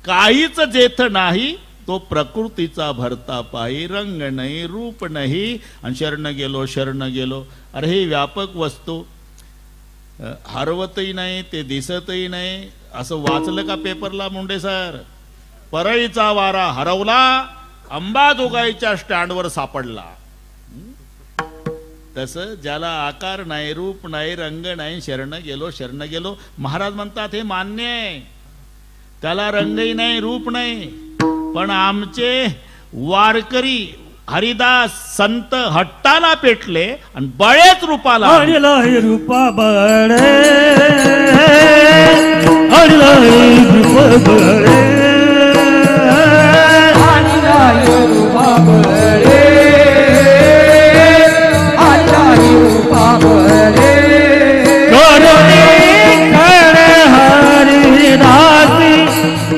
काहीच जेथ नाही तो प्रकृतीचा भरता पायी, रंग नाही रूप नाही आणि शरण गेलो. अरे हे व्यापक वस्तू हरवतही नाही, ते दिसतही नाही. असं वाचलं का पेपरला मुंडे सर? परळीचा वारा हरवला, अंबाजोगाईच्या स्टँडवर सापडला. तसं ज्याला आकार नाही, रूप नाही, रंग नाही, शरण गेलो. महाराज म्हणतात हे मान्य आहे, त्याला रंगही नाही रूप नाही. पण आमचे वारकरी हरिदास संत हट्टाला पेटले आणि बळेच रूपाला रूपा बळे, रूपा बळे, रूपा बळे, रूपा बळे. करुणी करे हरिदासी,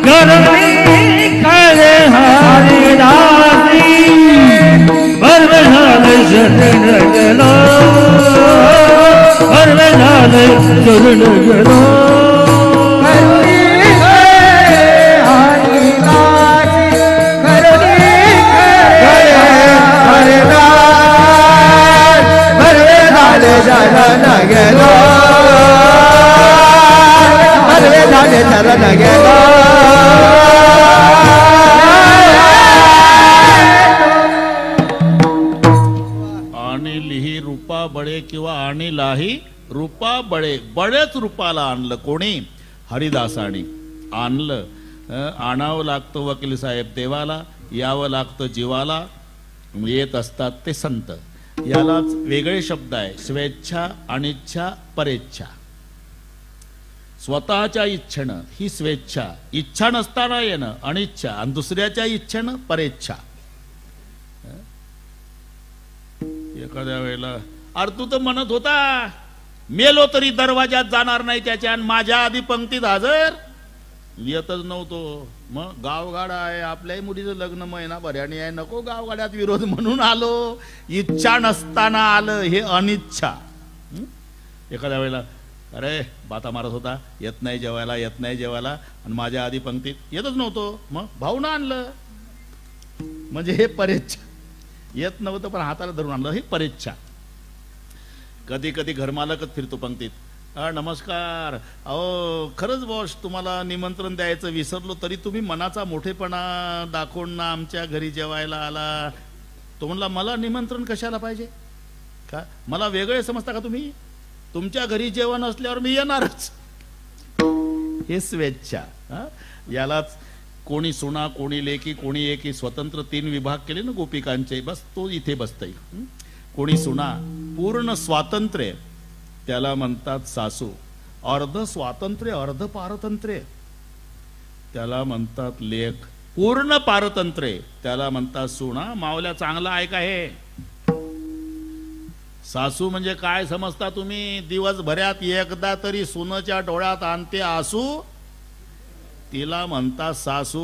करुणी करे हरिदासी. बर्वे झाले शरण गेलो, बर्वे झाले शरण गेलो. करुणी करे हरिदासी, करुणी करे हरिदास. बर्वे झाले शरण गेलो, बर्वे झाले शरण गेलो. बळे किंवा आणि लाही रूपा बळे, बळेच रूपाला आणलं. कोणी? हरिदासानी आणलं. आणावं लागतं वकील साहेब देवाला, यावं लागतं जीवाला. येत असतात ते संत. यालाच वेगळे शब्द आहे, स्वेच्छा, अनिच्छा, परेच्छा. स्वतःच्या इच्छेनं ही स्वेच्छा, इच्छा नसताना येणं अनिच्छा, आणि दुसऱ्याच्या इच्छेनं परेच्छा. एखाद्या वेळेला अरे तू तर म्हणत होता मेलो तरी दरवाजात जाणार नाही त्याच्या, आणि माझ्या आधी पंक्तीत हजर. येतच नव्हतो. मग गावगाडा आहे, आपल्याही मुलीचं लग्न महिनाभराने आहे, नको गावगाड्यात विरोध म्हणून आलो. इच्छा नसताना आलं, हे अनिच्छा. एखाद्या वेळेला अरे बाता मारत होता, येत नाही जेवायला, येत नाही जेवायला, आणि माझ्या आधी पंक्तीत येतच नव्हतो. मग भाऊनं आणलं, म्हणजे हे परेच्छा. येत नव्हतं पण हाताला धरून आणलं, हे परेच्छा. कधी कधी घरमालकच फिरतो पंक्तीत, नमस्कार, अहो खरंच बॉस तुम्हाला निमंत्रण द्यायचं विसरलो, तरी तुम्ही मनाचा मोठेपणा दाखवून ना आमच्या घरी जेवायला आला. तो म्हणला मला निमंत्रण कशाला पाहिजे का? मला वेगळे समजता का तुम्ही? तुमच्या घरी जेवण असल्यावर मी येणारच. हे स्वेच्छा. यालाच कोणी सुना, कोणी लेकी, कोणी एकी, स्वतंत्र 3 विभाग केले ना गोपिकांचे. बस तो इथे बसतय. कोणी सुना, पूर्ण स्वातंत्र्य, त्याला म्हणतात सासू. अर्ध स्वातंत्र्य, अर्ध पारतंत्र्य, त्याला म्हणतात लेक. पूर्ण पारतंत्र्य, त्याला म्हणतात सुना. मावल्या चांगला ऐका हे. सासू म्हणजे काय समजता तुम्ही? दिवसभरात एकदा तरी सुनेच्या डोळ्यात आणते आसू, तिला म्हणतात सासू.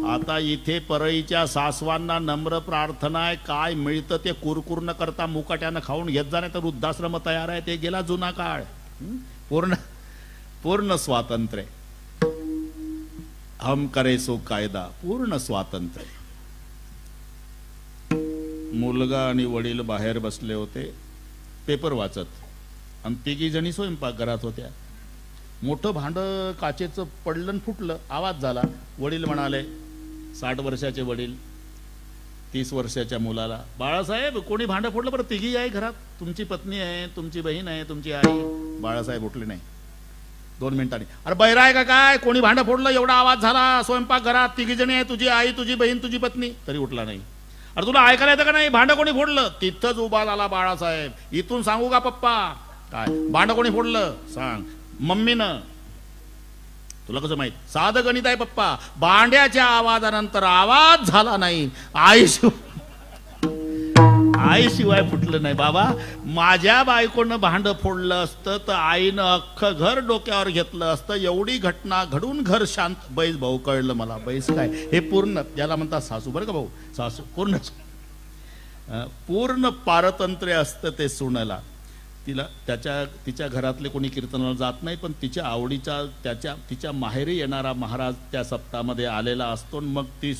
आता इथे परळीच्या सासवांना नम्र प्रार्थना आहे, काय मिळतं ते कुरकुर न करता मुकाट्यानं खाऊन घेत जा, नाही तर वृद्धाश्रम तयार आहे. ते गेला जुना काळ. पूर्ण स्वातंत्र्य. हम करे सो कायदा, पूर्ण स्वातंत्र्य. मुलगा आणि वडील बाहेर बसले होते पेपर वाचत, आणि 3 जणी स्वयंपाकघरात होत्या. मोठं भांड काचेचं पडलं, फुटलं, आवाज झाला. वडील म्हणाले, 60 वर्षाचे वडील 30 वर्षाच्या मुलाला, बाळासाहेब कोणी भांड फोडलं बरं? 3 आहे घरात, तुमची पत्नी आहे, तुमची बहीण आहे, तुमची आई. बाळासाहेब उठले नाही. 2 मिनिटांनी, अरे बैरा आहे का काय? कोणी भांड फोडलं? एवढा आवाज झाला स्वयंपाक घरात, 3 जणी आहे, तुझी आई, तुझी बहीण, तुझी पत्नी. तरी उठला नाही. अरे तुला ऐकायला येतं का नाही? भांड कोणी फोडलं? तिथंच उभा झाला बाळासाहेब. इथून सांगू का पप्पा? काय भांड कोणी फोडलं? सांग. मम्मीनं. तुला कसं माहित? साधं गणित आहे पप्पा. भांड्याच्या आवाजानंतर आवाज झाला नाही, आईशिवाय फुटलं नाही. बाबा माझ्या बायकोनं भांड फोडलं असतं तर आईनं अख्खं घर डोक्यावर घेतलं असतं. एवढी घटना घडून घर शांत. बैस भाऊ कळलं मला. बैस काय? हे पूर्ण, याला म्हणतात सासू. बरं का भाऊ? सासू पूर्ण पारतंत्र्य असतं ते सुनेला. तिला तिच्या घरातले कोणी कीर्तनाला जात नाही, पण तिच्या आवडीचा तिच्या माहेरी येणारा महाराज त्या सप्ताहामध्ये आलेला असतो. मग ती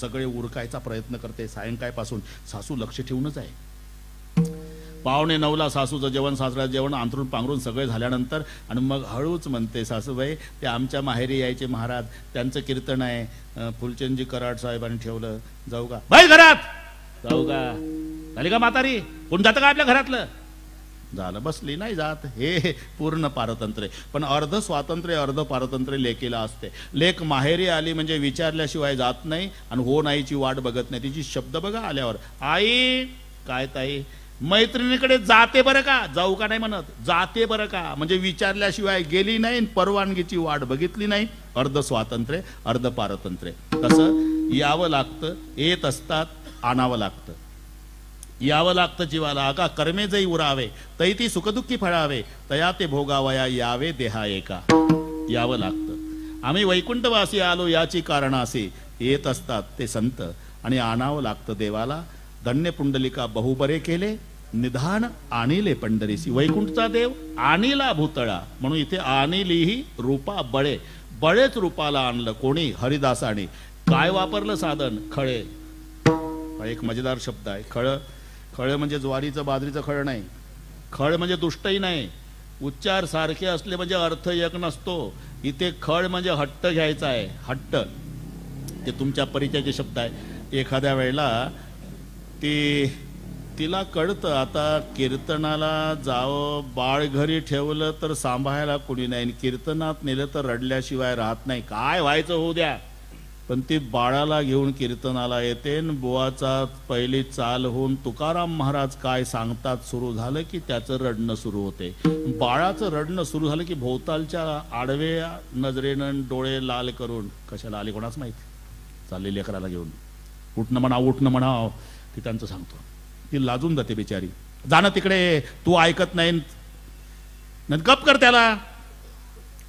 सगळे उरकायचा प्रयत्न करते. सायंकाळपासून सासू लक्ष ठेवूनच आहे. 8:45ला सासूचं जेवण, सासऱ्याचं जेवण अंथरून पांघरून सगळे झाल्यानंतर आणि मग हळूच म्हणते, सासूबाई ते आमच्या माहेरी यायचे महाराज, त्यांचं कीर्तन आहे, फुलचंदजी कराड साहेबांनी ठेवलं, जाऊ का? बाई घरात जाऊ का? झाली का म्हातारी? कोण जातं का आपल्या घरातलं? झालं, बसली, नाही जात. हे पूर्ण पारतंत्र्य. पण अर्ध स्वातंत्र्य अर्ध पारतंत्र्य लेकीला असते. लेक माहेरी आली म्हणजे विचारल्याशिवाय जात नाही आणि हो नाहीची वाट बघत नाही. तिची शब्द बघा आल्यावर, आई काय ताई, मैत्रिणीकडे जाते बरं का, जाऊ का नाही म्हणत, जाते बरं का, म्हणजे विचारल्याशिवाय गेली नाही, परवानगीची वाट बघितली नाही. अर्ध स्वातंत्र्य अर्ध पारतंत्र्य. तसं यावं लागतं, येत असतात, आणावं लागतं. यावं लागतं जीवाला, आगा कर्मे जई उरावे, तै ती सुखदुःखी फळावे, तया ते भोगावया यावे देहा एका. यावं लागतं. आम्ही वैकुंठवासी आलो याची कारण असे, येत असतात ते संत आणि आणावं लागतं देवाला. धन्य पुंडलिका बहुबरे केले, निधान आणिले पंढरीसी. वैकुंठचा देव आणिला भूतळा, म्हणून इथे आणिली ही रूपा बळे, बळेच रूपाला आणलं. कोणी? हरिदासाने. काय वापरलं साधन? खळे. एक मजेदार शब्द आहे, खळ. खळ म्हणजे ज्वारीचं बाजरीचं खळ नाही, खळ म्हणजे दुष्टही नाही. उच्चार सारखे असले म्हणजे अर्थ एक नसतो. इथे खळ म्हणजे हट्ट घ्यायचा आहे, हट्ट. ते तुमच्या परिचयाचे शब्द आहे. एखाद्या वेळेला तिला कळतं आता कीर्तनाला जावं, बाळ घरी ठेवलं तर सांभाळायला कोणी नाही, कीर्तनात नेलं तर रडल्याशिवाय राहत नाही, काय व्हायचं होऊ द्या. पण ती बाळाला घेऊन कीर्तनाला येते. बुवाचा पहिली चाल होऊन तुकाराम महाराज काय सांगतात सुरू झालं की त्याचं रडणं सुरू होते. बाळाचं रडणं सुरू झालं की भोवतालच्या आडवे नजरेनं डोळे लाल करून, कशाला आले कोणाच माहिती, चाललेली लेकराला घेऊन, उठणं म्हणा उठणं म्हणाव, ती त्यांचं सांगतो. ती लाजून जाते बिचारी, जाणं तिकडे, तू ऐकत नाही, गप कर त्याला.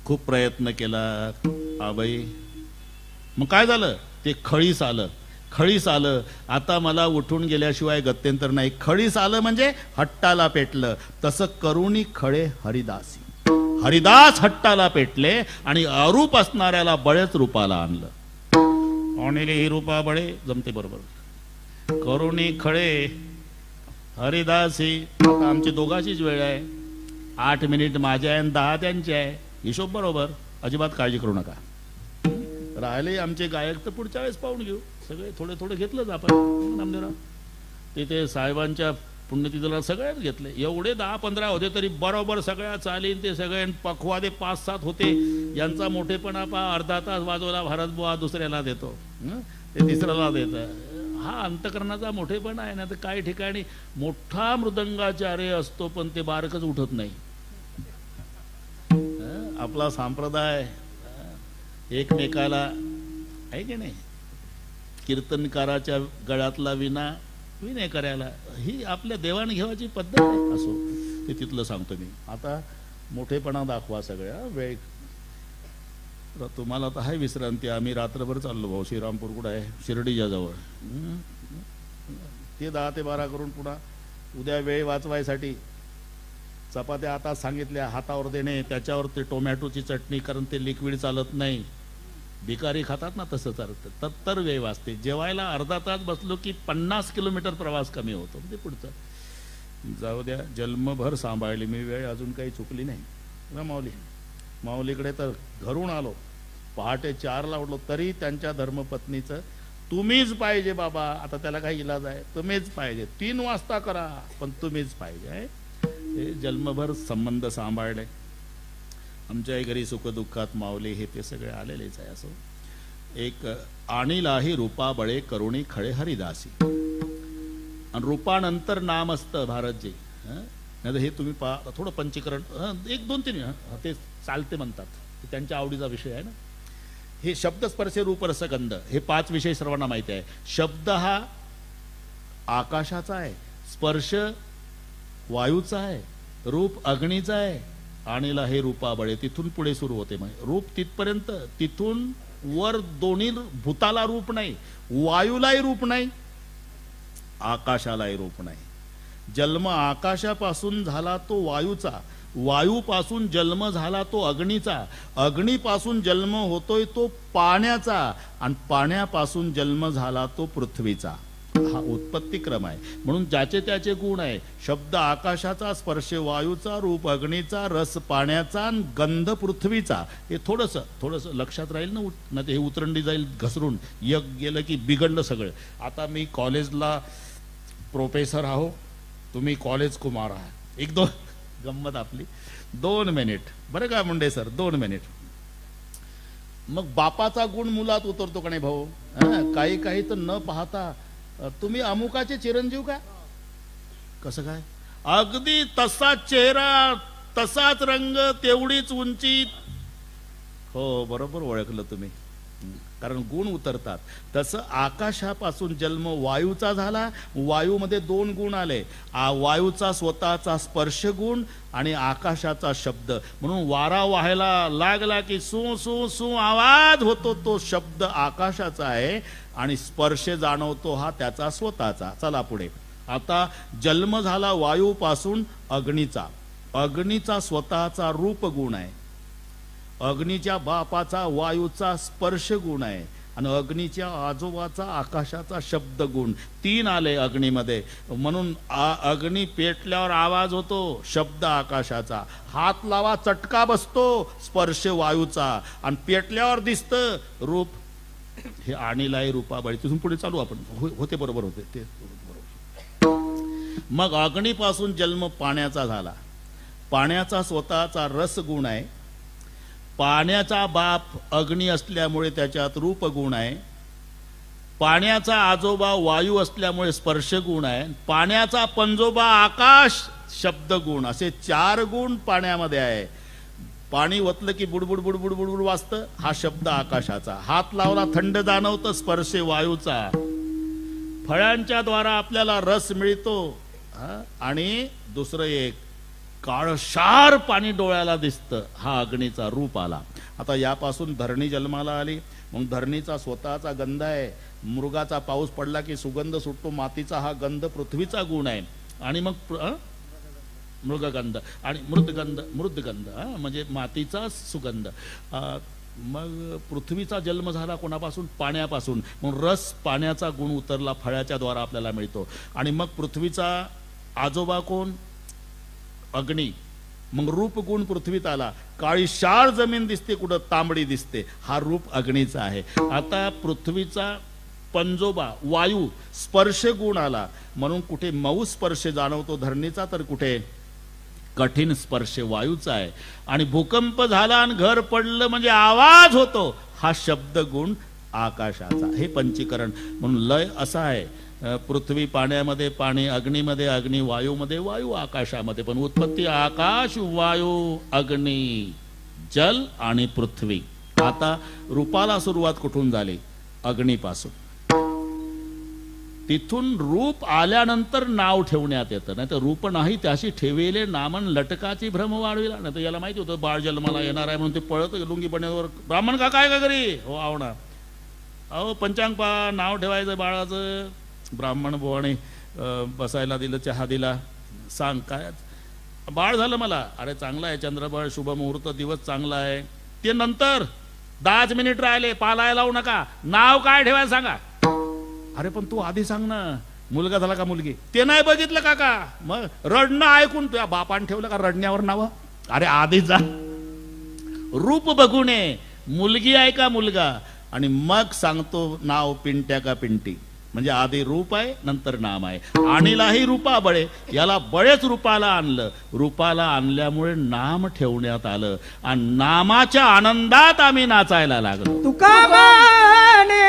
खूप प्रयत्न केला आबाई, मग काय झालं? ते खळीस आलं, खळीस आलं. आता मला उठून गेल्याशिवाय गत्यंतर नाही. खळीस आलं म्हणजे हट्टाला पेटलं. तसं करुणी खळे हरिदासी. हरिदास हट्टाला पेटले आणि अरूप असणाऱ्याला बळेच रूपाला आणलं. आणले ही रूपा बळे, जमते बरोबर. करुणी खळे हरिदासी. आता आमची दोघांचीच वेळ आहे. 8 मिनिट माझ्या आहे 10 त्यांचे आहे. हिशोब बरोबर, अजिबात काळजी करू नका. राहिले आमचे गायक तर पुढच्या वेळेस पाहून घेऊ. सगळे थोडे थोडे घेतलंच आपण नामदेवराव. तिथे साहेबांच्या पुण्यतिथीला सगळ्याच घेतले. एवढे 10-15 होते तरी बरोबर सगळ्या चालीन. ते सगळे पखवादे 5-7 होते. यांचा मोठेपणा अर्धा तास वाजवला भारतबुवा दुसऱ्याला देतो, ते तिसऱ्याला देतं. हा अंतकरणाचा मोठेपणा आहे ना. तर काही ठिकाणी मोठा मृदंगाचार्य असतो पण ते बारकच उठत नाही. आपला संप्रदाय एकमेकाला आहे की नाही, कीर्तनकाराच्या गळ्यातला विना विनय करायला, ही आपल्या देवाणघेवाची पद्धत आहे. असो, ते तिथलं सांगतो मी. आता मोठेपणा दाखवा सगळ्या वेळ. तुम्हाला तर आहे विश्रांती. आम्ही रात्रभर चाललो भाऊ. श्रीरामपूर कुठं आहे? शिर्डीच्या जवळ. ते 10 ते 12 करून पुन्हा उद्या वेळ वाचवायसाठी चपात्या आता सांगितल्या हातावर देणे, त्याच्यावर ते टोमॅटोची चटणी, कारण ते लिक्विड चालत नाही. भिकारी खातात ना तसं चालतं. तर वेळ वाचते. जेवायला अर्धा तास बसलो की 50 किलोमीटर प्रवास कमी होतो. ते पुढचं जाऊ द्या. जन्मभर सांभाळली मी वेळ, अजून काही चुकली नाही ना माऊली. माऊलीकडे तर घरून आलो, पहाटे 4ला उठलो तरी त्यांच्या धर्मपत्नीचं तुम्हीच पाहिजे बाबा. आता त्याला काही इलाज आहे? तुम्हीच पाहिजे. 3 वाजता करा पण तुम्हीच पाहिजे. हे जन्मभर संबंध सांभाळले. आमच्याही घरी सुखदुःखात माऊली हे ते सगळे आलेलेच आहे. असो एक आणिलाही रूपा बळे करुणी खळे हरिदासी. आणि रूपानंतर नाम असतं भारतजी. नाही हे तुम्ही पहा थोडं पंचीकरण 1-2-3 ते चालते म्हणतात. त्यांच्या आवडीचा विषय आहे ना. हे शब्द स्पर्श रूप रसगंध हे 5 विषय सर्वांना माहिती आहे. शब्द हा आकाशाचा आहे, स्पर्श वायूचा आहे, रूप अग्नीचा आहे. आणीला हे रूपा बळे, तिथून पुढे सुरू होते. मग रूप तिथपर्यंत, तिथून वर दोन्ही भूताला रूप नाही, वायूलाही रूप नाही, आकाशालाही रूप नाही. जन्म आकाशापासून झाला तो वायूचा, वायूपासून जन्म झाला तो अग्नीचा, अग्नीपासून जन्म होतोय तो पाण्याचा, आणि पाण्यापासून जन्म झाला तो पृथ्वीचा. हा उत्पत्ती क्रम आहे. म्हणून ज्याचे त्याचे गुण आहे. शब्द आकाशाचा, स्पर्श वायूचा, रूप अग्नीचा, रस पाण्याचा, गंध पृथ्वीचा. हे थोडंसं लक्षात राहील ना ते हे उतरंडी जाईल घसरून. यग गेलं की बिघडलं सगळं. आता मी कॉलेजला प्रोफेसर आहो, तुम्ही कॉलेज कुमार आहात. एक दोन गंमत आपली 2 मिनिट बरं का मुंडे सर, 2 मिनिट. मग बापाचा गुण मुलात उतरतो का नाही भाऊ? काही तर न पाहता तुम्ही अमुकाचे चिरंजीव का? कसं काय? अगदी तसाच चेहरा, तसाच रंग, तेवढीच उंची. हो बरोबर ओळखलं तुम्ही, कारण गुण उतरतात. तसं आकाशापासून जन्म वायूचा झाला, वायूमध्ये 2 गुण आले. वायूचा स्वतःचा स्पर्श गुण आणि आकाशाचा शब्द. म्हणून वारा व्हायला लागला की सू सू सू आवाज होतो, तो शब्द आकाशाचा आहे, आणि स्पर्श जाणवतो हा त्याचा स्वतःचा. चला पुढे. आता जन्म झाला वायूपासून अग्नीचा, अग्नीचा स्वतःचा रूप गुण आहे, अग्नीच्या बापाचा वायूचा स्पर्श गुण आहे, आणि अग्नीच्या आजोबाचा आकाशाचा शब्द गुण. 3 आले अग्नीमध्ये. म्हणून अग्नी पेटल्यावर आवाज होतो, शब्द आकाशाचा. हात लावा चटका बसतो, स्पर्श वायूचा, आणि पेटल्यावर दिसतं रूप. हे आणीलाही रूपाबळी. तिथून पुढे चालू आपण. होते बरोबर होते ते बरोबर. मग अग्नीपासून जन्म पाण्याचा झाला, पाण्याचा स्वतःचा रस गुण आहे, पाण्याचा बाप अग्नी असल्यामुळे त्याच्यात रूप गुण आहे, पाण्याचा आजोबा वायू असल्यामुळे स्पर्श गुण आहे, पाण्याचा पंजोबा आकाश शब्द गुण. असे 4 गुण पाण्यामध्ये आहे. पाणी ओतलं की बुडबुड बुडबुड बुडबुड वाजतं, हा शब्द आकाशाचा. हात लावला थंड जाणवतं, स्पर्श वायूचा. फळांच्या द्वारा आपल्याला रस मिळतो, आणि दुसरं एक काळशार पाणी डोळ्याला दिसतं, हा अग्नीचा रूप आला. आता यापासून धरणी जन्माला आली. मग धरणीचा स्वतःचा गंध आहे. मृगाचा पाऊस पडला की सुगंध सुटतो, मातीचा हा गंध पृथ्वीचा गुण आहे. आणि मग मृगगंध आणि मृदगंध म्हणजे मातीचा सुगंध. मग पृथ्वीचा जन्म झाला कोणापासून? पाण्यापासून. मग रस पाण्याचा गुण उतरला, फळाच्या द्वारा आपल्याला मिळतो. आणि मग पृथ्वीचा आजोबा कोण? अग्नी. मग रूप गुण पृथ्वीत आला. काळीशार जमीन दिसते, कुठं तांबडी दिसते, हा रूप अग्नीचा आहे. आता पृथ्वीचा पंजोबा वायू स्पर्श गुण आला, म्हणून कुठे मऊ स्पर्श जाणवतो धरणीचा, तर कुठे कठीण स्पर्श वायूचा आहे. आणि भूकंप झाला आणि घर पडलं म्हणजे आवाज होतो, हा शब्द गुण आकाशाचा. हे पंचीकरण. म्हणून लय असा आहे, पृथ्वी पाण्यामध्ये, पाणी अग्नीमध्ये, अग्नी वायूमध्ये, वायू आकाशामध्ये. पण उत्पत्ती आकाश, वायू, अग्नी, जल आणि पृथ्वी. आता रूपाला सुरुवात कुठून झाली? अग्नीपासून. तिथून रूप आल्यानंतर नाव ठेवण्यात येतं. नाही तर रूप नाही त्याशी ठेवेले नामन लटकाची भ्रम वाढविला. नाही तर याला माहिती होतं बाळ जन्माला येणार आहे म्हणून ते पळत लुंगी बण्यावर, ब्राह्मण का काय का घरी? हो आवणार. अहो पंचांग पा, नाव ठेवायचं बाळाचं. ब्राह्मण बुवाने बसायला दिलं, चहा दिला. सांग काय बाळ झालं मला? अरे चांगला आहे, चंद्रबळ, शुभ मुहूर्त, दिवस चांगला आहे. ते नंतर 10 मिनिट राहिले, पालायला लावू नका. नाव काय ठेवायला सांगा. अरे पण तू आधी सांग ना, मुलगा झाला का मुलगी? ते नाही बघितलं काका. मग रडणं ऐकून तुझ्या बापान ठेवलं का रडण्यावर नाव? अरे आधी जा, रूप बघू नये, मुलगी आहे का मुलगा, आणि मग सांगतो नाव पिंट्या का पिंटी. म्हणजे आधी रूप आहे, नंतर नाम आहे. आणीलाही रूपा बळे, याला बळेच रूपाला आणलं. रूपाला आणल्यामुळे नाम ठेवण्यात आलं, आणि नामाच्या आनंदात आम्ही नाचायला लागलो. तुका माने